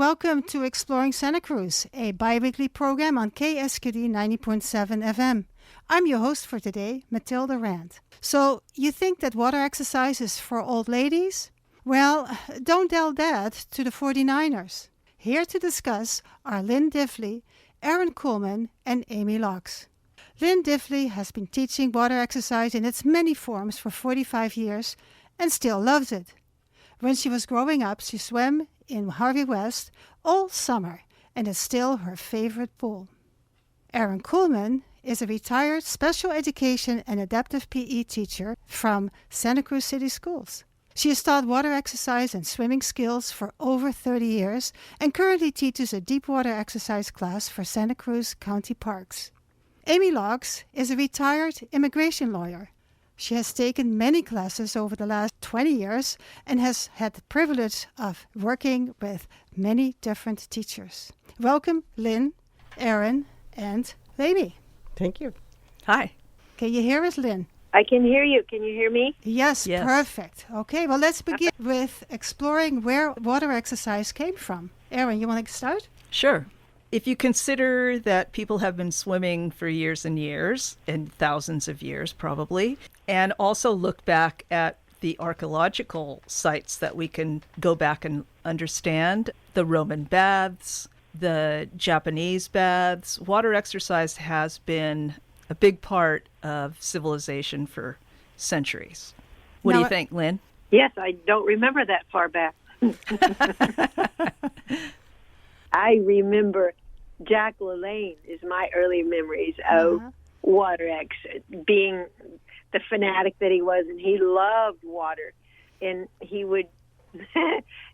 welcome to Exploring Santa Cruz, a bi-weekly program on KSQD 90.7 FM. I'm your host for today, Mathilde Rand. So, you think that water exercise is for old ladies? Well, don't tell that to the 49ers. Here to discuss are Lynn Difley, Erin Coolman, and Amy Locks. Lynn Difley has been teaching water exercise in its many forms for 45 years and still loves it. When she was growing up, she swam in Harvey West all summer, and it's still her favorite pool. Erin Coolman is a retired special education and adaptive PE teacher from Santa Cruz City Schools. She has taught water exercise and swimming skills for over 30 years and currently teaches a deep water exercise class for Santa Cruz County Parks. Amy Locks is a retired immigration lawyer. She has taken many classes over the last 20 years and has had the privilege of working with many different teachers. Welcome, Lynn, Erin, and Amy. Thank you. Hi. Can you hear us, Lynn? I can hear you. Can you hear me? Yes, perfect. Okay, well, let's begin with exploring where water exercise came from. Erin, you want to start? Sure. If you consider that people have been swimming for years and thousands of years probably, and also look back at the archaeological sites that we can go back and understand, the Roman baths, the Japanese baths, water exercise has been a big part of civilization for centuries. What do you think, Lynn? Yes, I don't remember that far back. I remember Jack LaLanne is my early memories of water being the fanatic that he was, and he loved water, and he would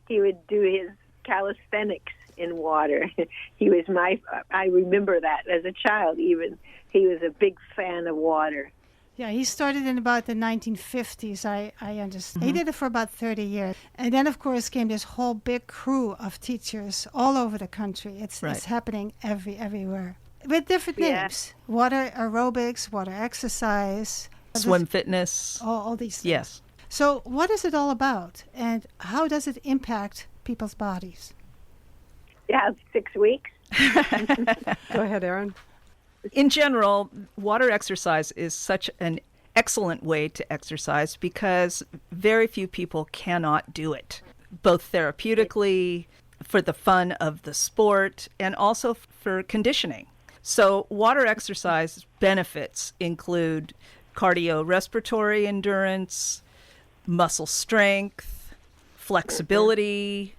do his calisthenics in water. I remember that as a child even. He was a big fan of water. Yeah, he started in about the 1950s, I understand. He did it for about 30 years. And then, of course, came this whole big crew of teachers all over the country. It's happening everywhere. With different names. Water aerobics, water exercise. Swim fitness. All these things. Yes. So what is it all about? And how does it impact people's bodies? Yeah, 6 weeks. Go ahead, Erin. In general, water exercise is such an excellent way to exercise because very few people cannot do it, both therapeutically, for the fun of the sport, and also for conditioning. So water exercise benefits include cardiorespiratory endurance, muscle strength, flexibility,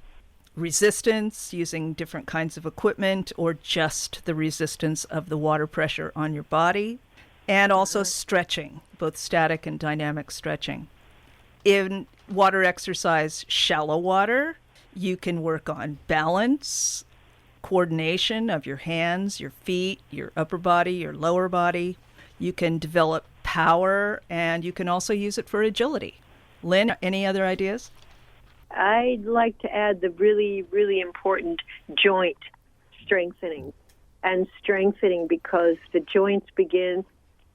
resistance using different kinds of equipment, or just the resistance of the water pressure on your body, and also stretching, both static and dynamic stretching. In water exercise, shallow water, you can work on balance, coordination of your hands, your feet, your upper body, your lower body. You can develop power, and you can also use it for agility. Lynn, any other ideas? I'd like to add the really, really important joint strengthening. And strengthening because the joints begin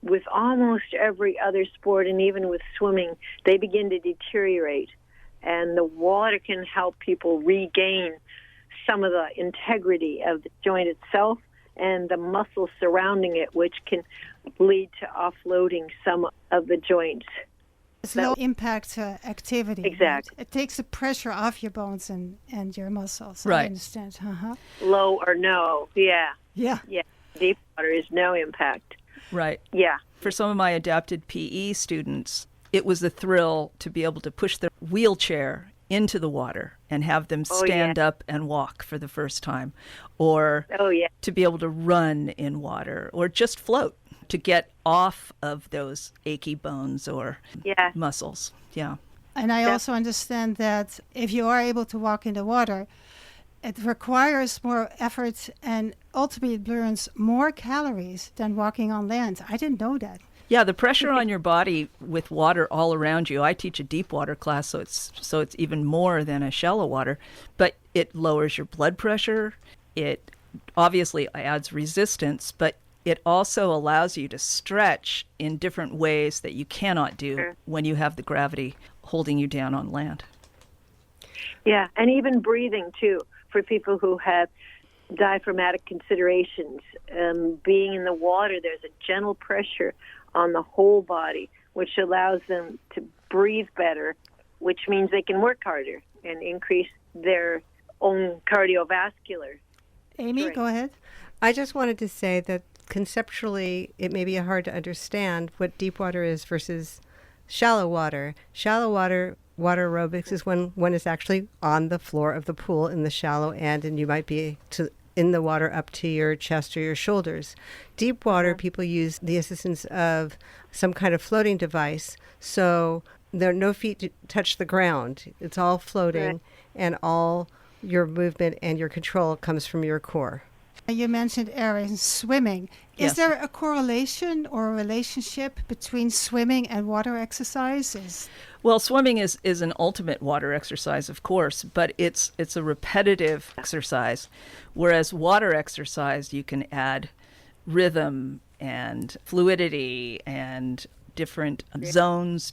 with almost every other sport, and even with swimming, they begin to deteriorate. And the water can help people regain some of the integrity of the joint itself and the muscles surrounding it, which can lead to offloading some of the joints. It's low impact activity. Exactly. Right? It takes the pressure off your bones and your muscles. Right. I understand. Low or no. Yeah. Yeah. Deep water is no impact. Right. Yeah. For some of my adapted PE students, it was a thrill to be able to push their wheelchair into the water and have them stand up and walk for the first time, or to be able to run in water, or just float to get off of those achy bones or muscles. Yeah. And I also understand that if you are able to walk in the water, it requires more effort and ultimately burns more calories than walking on land. I didn't know that. Yeah, the pressure on your body with water all around you. I teach a deep water class, so it's even more than a shallow water, but it lowers your blood pressure. It obviously adds resistance, but it also allows you to stretch in different ways that you cannot do when you have the gravity holding you down on land. Yeah, and even breathing too. for people who have diaphragmatic considerations. Being in the water, there's a gentle pressure on the whole body, which allows them to breathe better, which means they can work harder and increase their own cardiovascular. Amy, strength. go ahead. I just wanted to say that conceptually, it may be hard to understand what deep water is versus shallow water. Shallow water aerobics is when one is actually on the floor of the pool in the shallow end, and you might be in the water up to your chest or your shoulders. Deep water, people use the assistance of some kind of floating device, so there are no feet to touch the ground. It's all floating, Right. and all your movement and your control comes from your core. You mentioned, Erin, swimming. Is Yes. there a correlation or a relationship between swimming and water exercises? Well, swimming is an ultimate water exercise, of course, but it's a repetitive exercise, whereas water exercise, you can add rhythm and fluidity and different zones,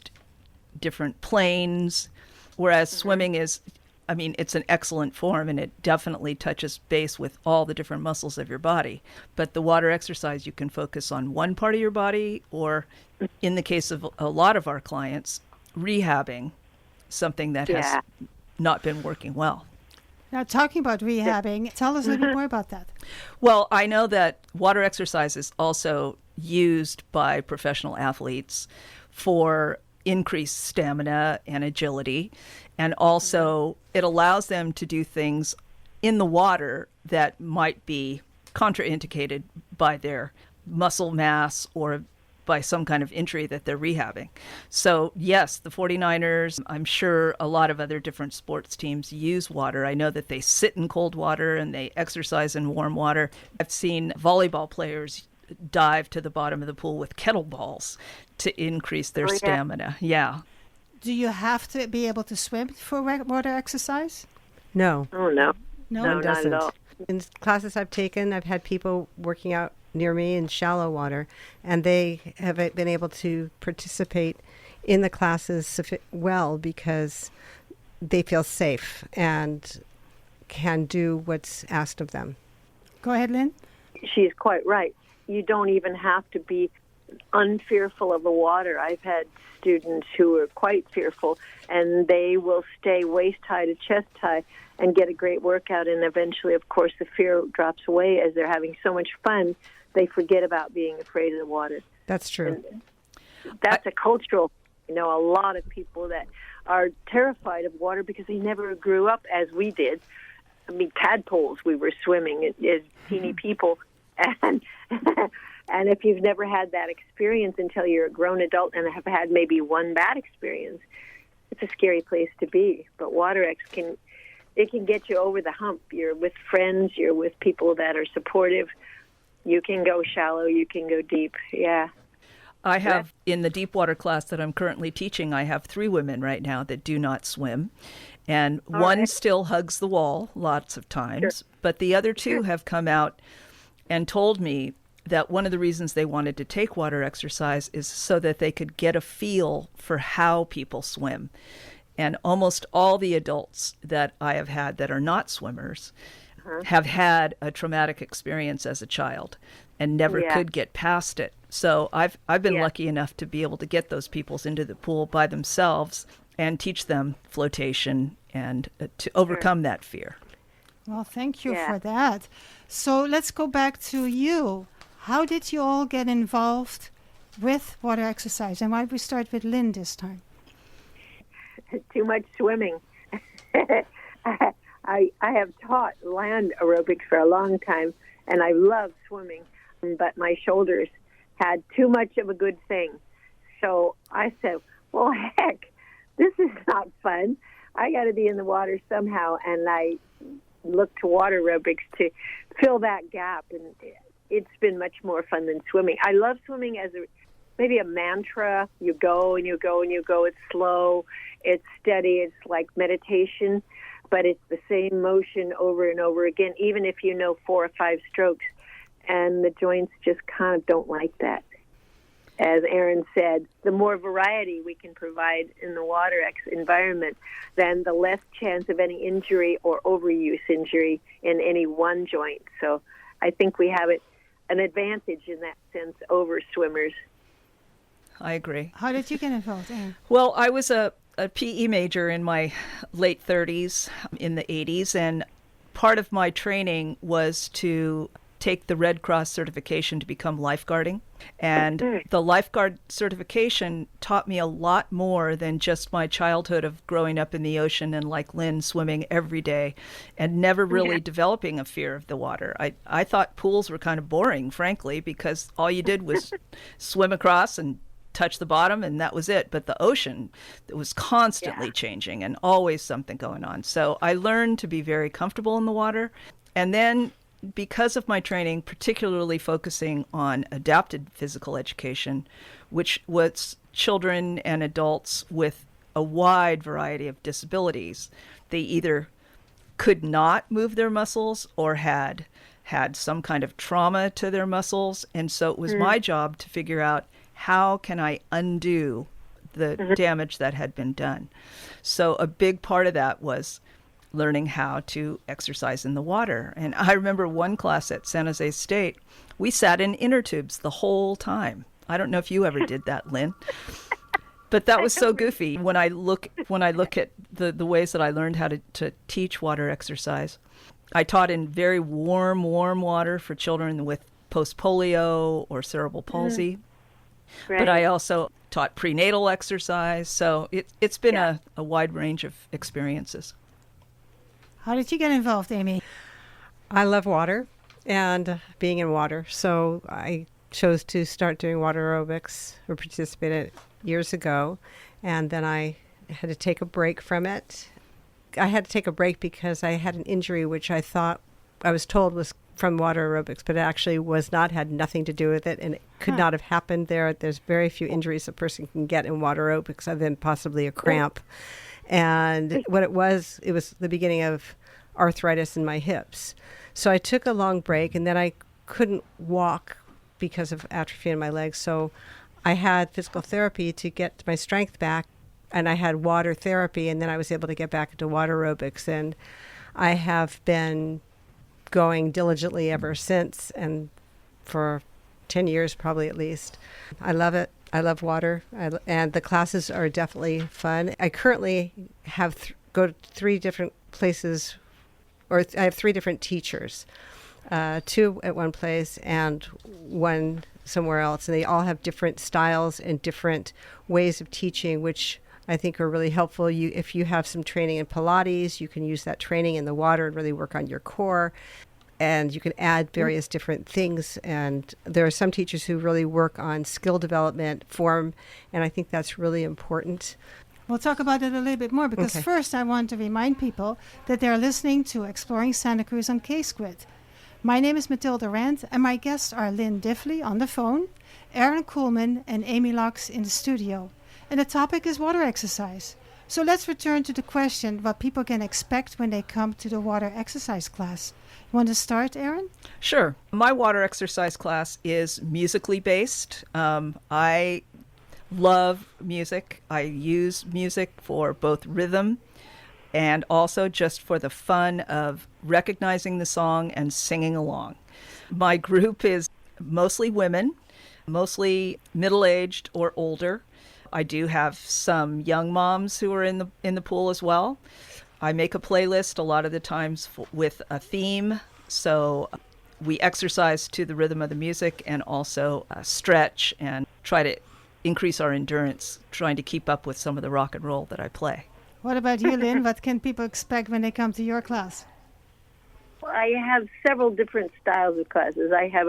different planes, whereas swimming is, I mean, it's an excellent form, and it definitely touches base with all the different muscles of your body. But the water exercise, you can focus on one part of your body, or in the case of a lot of our clients, rehabbing something that has not been working well. Now, talking about rehabbing, tell us a little bit more about that. Well, I know that water exercise is also used by professional athletes for increased stamina and agility. And also, it allows them to do things in the water that might be contraindicated by their muscle mass or by some kind of injury that they're rehabbing. So, yes, the 49ers, I'm sure a lot of other different sports teams use water. I know that they sit in cold water and they exercise in warm water. I've seen volleyball players dive to the bottom of the pool with kettleballs to increase their stamina. Yeah. Do you have to be able to swim for water exercise? No. Oh, no. No? One not at doesn't. all. In classes I've taken, I've had people working out near me in shallow water, and they have been able to participate in the classes well because they feel safe and can do what's asked of them. Go ahead, Lynn. She's quite right. You don't even have to be unfearful of the water. I've had students who are quite fearful, and they will stay waist high to chest high and get a great workout, and eventually, of course, the fear drops away as they're having so much fun, they forget about being afraid of the water. That's true. And that's a cultural, a lot of people that are terrified of water because they never grew up as we did. I mean, tadpoles, we were swimming as teeny people, and and if you've never had that experience until you're a grown adult and have had maybe one bad experience, it's a scary place to be. But WaterX can get you over the hump. You're with friends, you're with people that are supportive. You can go shallow, you can go deep. Yeah. I have, in the deep water class that I'm currently teaching, I have 3 women right now that do not swim. And one still hugs the wall lots of times, but the other 2 have come out and told me that one of the reasons they wanted to take water exercise is so that they could get a feel for how people swim. And almost all the adults that I have had that are not swimmers have had a traumatic experience as a child and never could get past it. So I've been lucky enough to be able to get those people into the pool by themselves and teach them flotation and to overcome that fear. Well, thank you for that. So let's go back to you. How did you all get involved with water exercise? And why don't we start with Lynn this time? Too much swimming. I have taught land aerobics for a long time, and I love swimming, but my shoulders had too much of a good thing. So I said, well, heck, this is not fun. I got to be in the water somehow, and I looked to water aerobics to fill that gap, and it's been much more fun than swimming. I love swimming as maybe a mantra. You go and you go and you go. It's slow, it's steady, it's like meditation, but it's the same motion over and over again, even if you know 4 or 5 strokes. And the joints just kind of don't like that. as Erin said, the more variety we can provide in the water environment, then the less chance of any injury or overuse injury in any one joint. So I think we have an advantage in that sense over swimmers. I agree. How did you get involved, Erin? Well, I was a PE major in my late 30s, in the 80s, and part of my training was to take the Red Cross certification to become lifeguarding. And the lifeguard certification taught me a lot more than just my childhood of growing up in the ocean and, like Lynn, swimming every day and never really developing a fear of the water. I thought pools were kind of boring, frankly, because all you did was swim across and touch the bottom, and that was it. But the ocean, it was constantly changing and always something going on. So I learned to be very comfortable in the water. And then because of my training, particularly focusing on adapted physical education, which was children and adults with a wide variety of disabilities, they either could not move their muscles or had some kind of trauma to their muscles. And so it was my job to figure out, how can I undo the damage that had been done? So a big part of that was learning how to exercise in the water. And I remember one class at San Jose State, we sat in inner tubes the whole time. I don't know if you ever did that, Lynn. But that was so goofy. When I look at the ways that I learned how to teach water exercise, I taught in very warm water for children with post-polio or cerebral palsy. Right. But I also taught prenatal exercise. So it's been a wide range of experiences. How did you get involved, Amy? I love water and being in water. So I chose to start doing water aerobics or participate in it years ago. And then I had to take a break from it. I had to take a break because I had an injury which I was told was from water aerobics, but it actually had nothing to do with it, and it could not have happened there. There's very few injuries a person can get in water aerobics other than possibly a cramp. And what it was the beginning of arthritis in my hips. So I took a long break, and then I couldn't walk because of atrophy in my legs. So I had physical therapy to get my strength back, and I had water therapy, and then I was able to get back into water aerobics. And I have been going diligently ever since, and for 10 years probably at least. I love it. I love water, and the classes are definitely fun. I currently have go to 3 different places, or I have 3 different teachers, 2 at one place and 1 somewhere else, and they all have different styles and different ways of teaching, which I think are really helpful. If you have some training in Pilates, you can use that training in the water and really work on your core. And you can add various different things. And there are some teachers who really work on skill development, form, and I think that's really important. We'll talk about it a little bit more, because first I want to remind people that they're listening to Exploring Santa Cruz on K-Squid. My name is Mathilde Rand, and my guests are Lynn Difley on the phone, Erin Coolman, and Amy Locks in the studio. And the topic is water exercise. So let's return to the question what people can expect when they come to the water exercise class. You want to start, Erin? Sure. My water exercise class is musically based. I love music. I use music for both rhythm and also just for the fun of recognizing the song and singing along. My group is mostly women, mostly middle-aged or older. I do have some young moms who are in the pool as well. I make a playlist a lot of the times with a theme, so we exercise to the rhythm of the music and also stretch and try to increase our endurance, trying to keep up with some of the rock and roll that I play. What about you, Lynn? What can people expect when they come to your class? Well, I have several different styles of classes. I have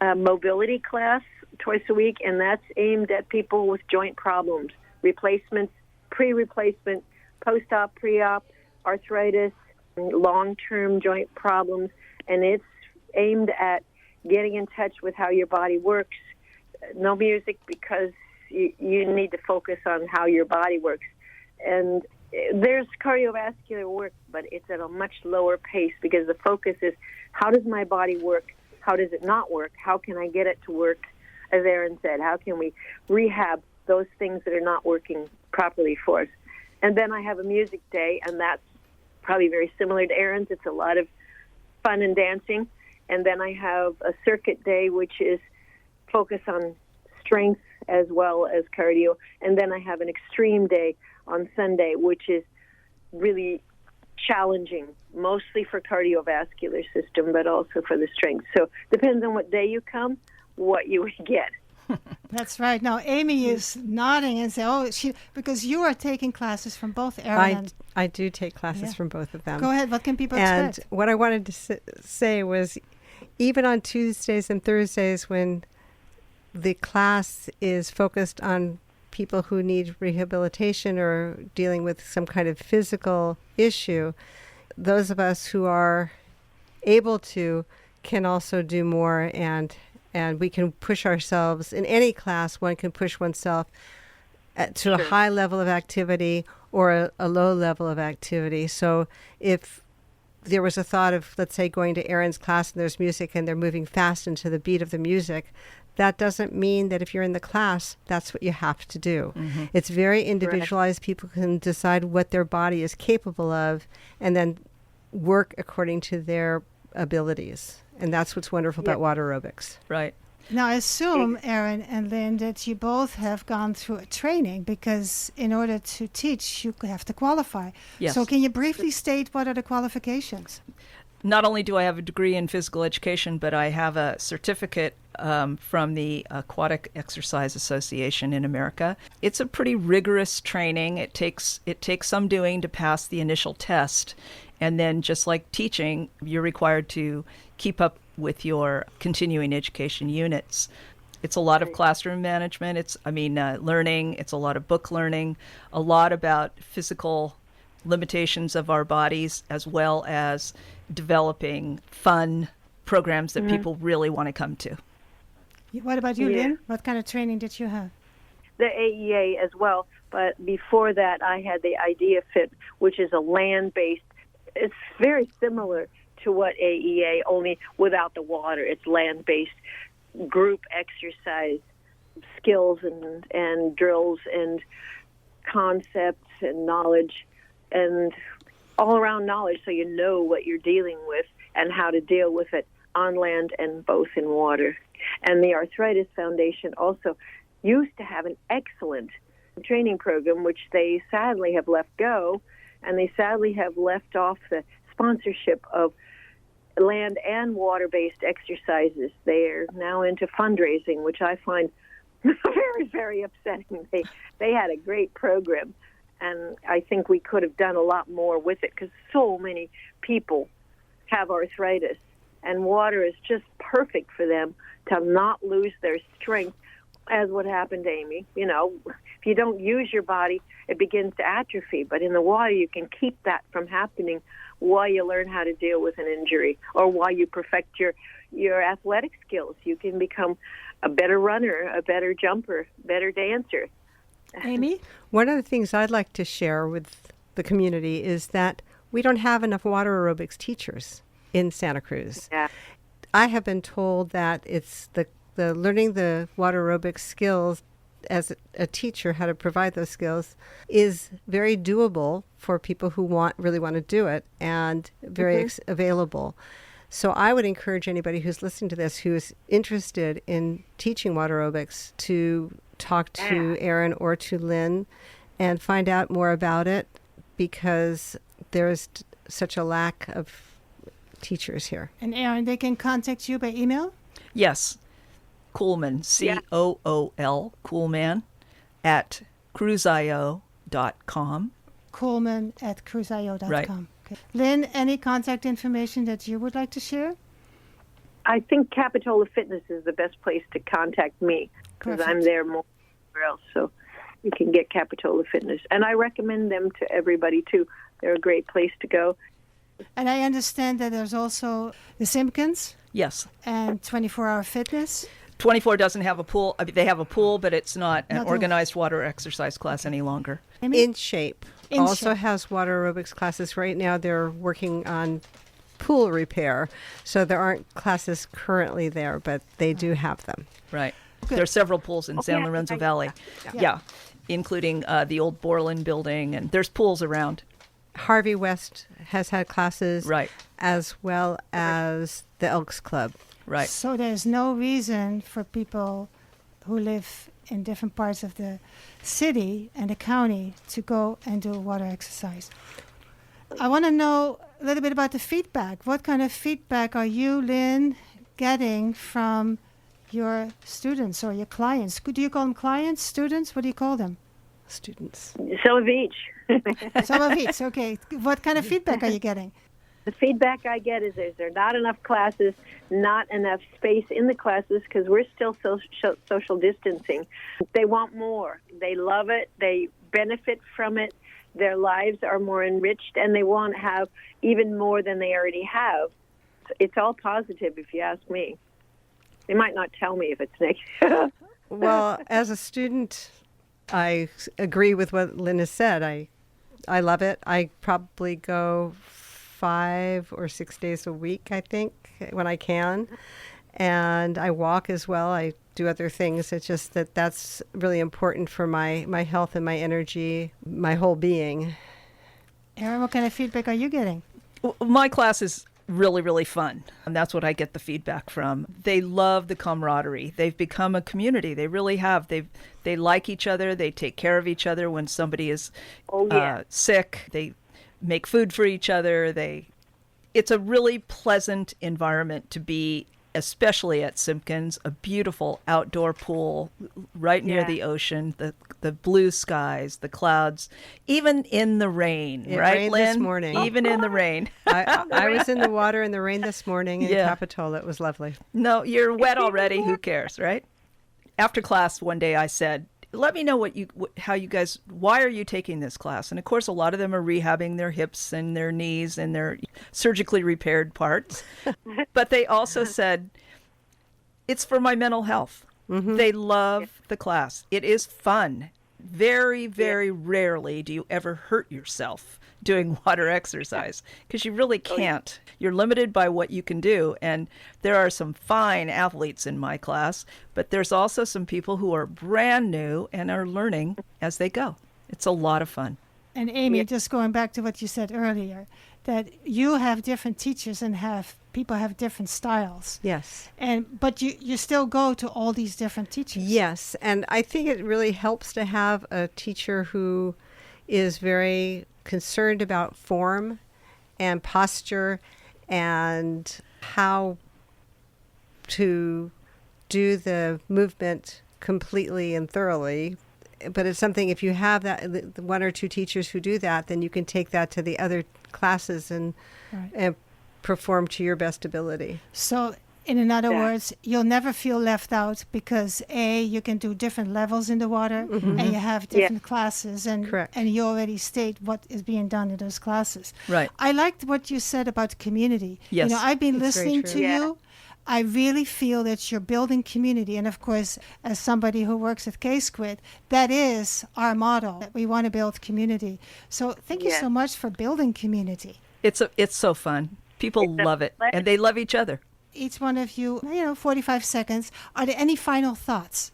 a mobility class twice a week, and that's aimed at people with joint problems, replacements, pre-replacement, post-op, pre-op, arthritis, long-term joint problems, and it's aimed at getting in touch with how your body works. No music, because you need to focus on how your body works. And there's cardiovascular work, but it's at a much lower pace because the focus is, how does my body work? How does it not work? How can I get it to work? as Erin said, how can we rehab those things that are not working properly for us? And then I have a music day, and that's probably very similar to Erin's. It's a lot of fun and dancing. And then I have a circuit day, which is focus on strength as well as cardio. And then I have an extreme day on Sunday, which is really challenging, mostly for cardiovascular system, but also for the strength. So depends on what day you come, what you would get. That's right. Now, Amy is nodding and saying, because you are taking classes from both Erin I do take classes from both of them. Go ahead. What can people expect? expect? What I wanted to say was, even on Tuesdays and Thursdays when the class is focused on people who need rehabilitation or dealing with some kind of physical issue, those of us who are able to can also do more, and we can push ourselves. In any class, one can push oneself to a high level of activity or a low level of activity. So if there was a thought of, let's say, going to Erin's class and there's music and they're moving fast into the beat of the music, that doesn't mean that if you're in the class, that's what you have to do. Mm-hmm. It's very individualized. Right. People can decide what their body is capable of and then work according to their abilities. And that's what's wonderful about water aerobics. Right. Now, I assume, Erin and Lynn, that you both have gone through a training, because in order to teach, you have to qualify. Yes. So can you briefly state what are the qualifications? Not only do I have a degree in physical education, but I have a certificate from the Aquatic Exercise Association in America. It's a pretty rigorous training. It takes some doing to pass the initial test. And then, just like teaching, you're required to keep up with your continuing education units. It's a lot of classroom management. It's learning. It's a lot of book learning, a lot about physical limitations of our bodies, as well as developing fun programs that people really want to come to. What about you, Lynn? What kind of training did you have? The AEA as well, but before that I had the Idea Fit, which is a land-based. It's very similar to what AEA, only without the water. It's land-based group exercise skills and drills and concepts and knowledge and all-around knowledge, so you know what you're dealing with and how to deal with it on land and both in water. And the Arthritis Foundation also used to have an excellent training program, which they sadly have let go, and they sadly have left off the sponsorship of land and water-based exercises. They are now into fundraising, which I find very, very upsetting. They had a great program, and I think we could have done a lot more with it, because so many people have arthritis, and water is just perfect for them to not lose their strength, as what happened to Amy. You know, if you don't use your body, it begins to atrophy. But in the water, you can keep that from happening while you learn how to deal with an injury, or while you perfect your athletic skills. You can become a better runner, a better jumper, better dancer. Amy? One of the things I'd like to share with the community is that we don't have enough water aerobics teachers in Santa Cruz. Yeah. I have been told that it's the learning the water aerobics skills as a teacher, how to provide those skills, is very doable for people who really want to do it, and very available. So I would encourage anybody who's listening to this who is interested in teaching water aerobics to talk to Erin or to Lynn and find out more about it, because there's such a lack of teachers here. And Erin, they can contact you by email? Yes. Coolman, C-O-O-L, Coolman, at cruisio.com. Coolman at cruisio.com. Right. Okay. Lynn, any contact information that you would like to share? I think Capitola Fitness is the best place to contact me, because I'm there more than anywhere else. So you can get Capitola Fitness. And I recommend them to everybody, too. They're a great place to go. And I understand that there's also the Simpkins. Yes. And 24-hour fitness. 24 doesn't have a pool. I mean, they have a pool, but it's not an organized water exercise class any longer. In Shape also has water aerobics classes. Right now they're working on pool repair, so there aren't classes currently there, but they do have them. Right. There are several pools in San yeah, Lorenzo yeah, Valley. Yeah, including the old Borland building, and there's pools around. Harvey West has had classes, Right. as well as the Elks Club. Right. So there's no reason for people who live in different parts of the city and the county to go and do water exercise. I want to know a little bit about the feedback. What kind of feedback are you, Lynn, getting from your students or your clients? Do you call them clients, students? What do you call them? Students. Some of each. Some of each. Okay. What kind of feedback are you getting? The feedback I get is there are not enough classes, not enough space in the classes because we're still social distancing. They want more. They love it. They benefit from it. Their lives are more enriched, and they want to have even more than they already have. It's all positive, if you ask me. They might not tell me if it's negative. Well, as a student, I agree with what Lynn has said. I love it. I probably go 5 or 6 days a week, I think, when I can. And I walk as well. I do other things. It's just that's really important for my health and my energy, my whole being. Erin, what kind of feedback are you getting? My class is really, really fun. And that's what I get the feedback from. They love the camaraderie. They've become a community. They really have. They like each other. They take care of each other when somebody is sick. They make food for each other. It's a really pleasant environment to be, especially at Simpkins, a beautiful outdoor pool right near the ocean, the blue skies, the clouds, even in the rain, It right, rained Lynn? this morning. Even in the rain. I was in the water in the rain this morning in Capitola. It was lovely. No, you're wet already. Who cares, right? After class one day, I said, let me know why are you taking this class? And of course, a lot of them are rehabbing their hips and their knees and their surgically repaired parts. But they also said, it's for my mental health. Mm-hmm. They love the class. It is fun. Very, very rarely do you ever hurt yourself doing water exercise because you really can't. You're limited by what you can do. And there are some fine athletes in my class, but there's also some people who are brand new and are learning as they go. It's a lot of fun. And Amy, just going back to what you said earlier, that you have different teachers and people have different styles. Yes. But you still go to all these different teachers. Yes, and I think it really helps to have a teacher who is very concerned about form and posture and how to do the movement completely and thoroughly. But it's something, if you have that one or two teachers who do that, then you can take that to the other classes and perform to your best ability. So in other words, you'll never feel left out because you can do different levels in the water and you have different classes and you already state what is being done in those classes. Right. I liked what you said about community. Yes. I've been listening to Yeah. you. I really feel that you're building community. And of course, as somebody who works at K-Squid, that is our motto, that we want to build community. So thank you so much for building community. It's so fun. People love it, and they love each other. Each one of you, 45 seconds. Are there any final thoughts?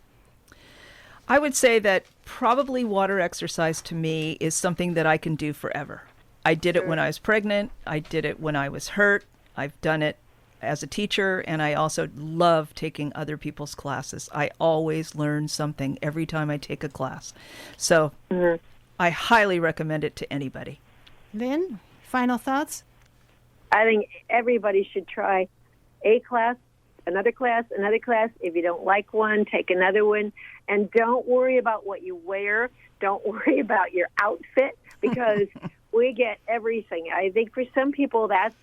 I would say that probably water exercise to me is something that I can do forever. I did it when I was pregnant. I did it when I was hurt. I've done it as a teacher, and I also love taking other people's classes. I always learn something every time I take a class. So I highly recommend it to anybody. Lynn, final thoughts? I think everybody should try a class, another class, another class. If you don't like one, take another one. And don't worry about what you wear. Don't worry about your outfit because we get everything. I think for some people that's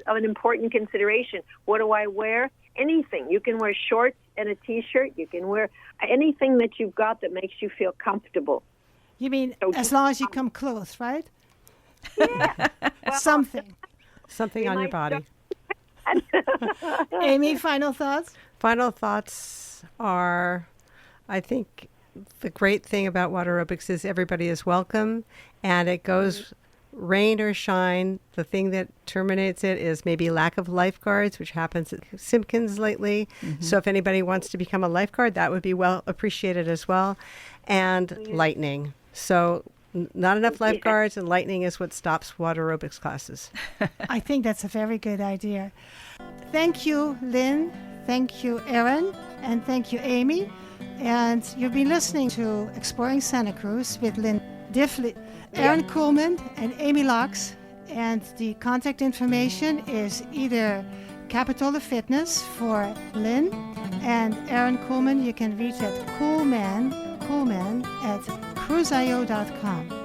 an important consideration. What do I wear? Anything. You can wear shorts and a T-shirt. You can wear anything that you've got that makes you feel comfortable. You mean as long as you come close, right? Yeah. Something on your body. Amy, final thoughts? Final thoughts are, I think the great thing about water aerobics is everybody is welcome, and it goes rain or shine, the thing that terminates it is maybe lack of lifeguards, which happens at Simpkins lately. So if anybody wants to become a lifeguard, that would be well appreciated as well. And lightning. So not enough lifeguards, and lightning is what stops water aerobics classes. I think that's a very good idea. Thank you, Lynn. Thank you, Erin. And thank you, Amy. And you've been listening to Exploring Santa Cruz with Lynn Difley, Erin Coolman, and Amy Locks. And the contact information is either Capitola Fitness for Lynn, and Erin Coolman you can reach at Coolman at cruisio.com.